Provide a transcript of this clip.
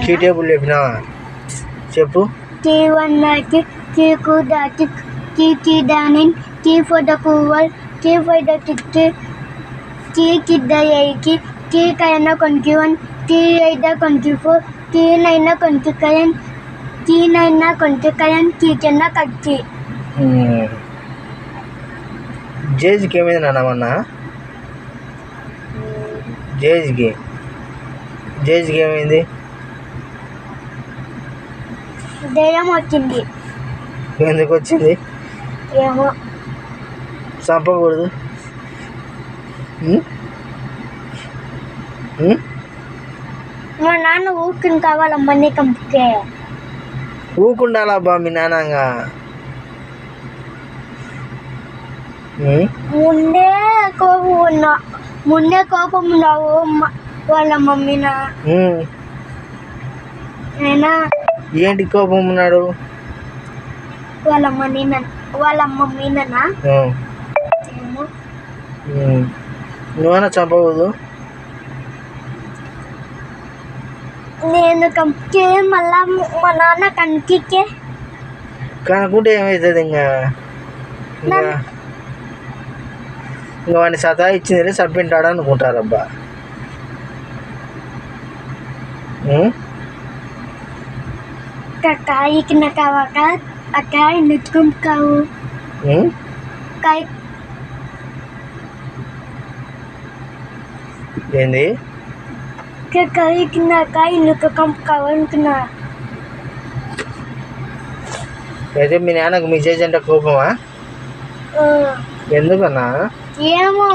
Tea table చెప్పినా చెప్పు. T1 T2 T3 dining, T4 the cover, T5 the ticket, T6 the eight, T7 the 21, T8 the 24, T9 the 27, T9 the 27, T10 the 30. జేజ్కి ఏమైంది నాన్న మొన్న? జేజ్కి ఏమైంది? దయ్యం వచ్చింది. ఎందుకు వచ్చింది? ఏమో. చంపకూడదు. మా నాన్న ఊరికి కావాలమ్మా నీకు అందుకే. ఊకుండాలబ్బా మీ నాన్నగా. ముందే కోపం ఉన్నావు వాళ్ళ మమ్మీనా. ఏంటి కోపం ఉన్నాడు? వాళ్ళ మమ్మీనా. నువ్వన్నా చంపకూడదు. నేను కంపికే మళ్ళా మా నాన్న కనికే కనుక్కుంటే ఏమవుతుంది? ఇంకా వాడిని సతా ఇచ్చింది చంపింటాడు అనుకుంటారబ్బా. కాయకి నాక ఆ కాయ నెత్తుకుంటావు. ఏంది? కాయకి నా కాయ నుక్కకంపుకావు అనుకున్నా. అయితే మీ నాన్నకు మీ చేసి అంటే కోపమా? ఎందుకన్నా? ఏమో.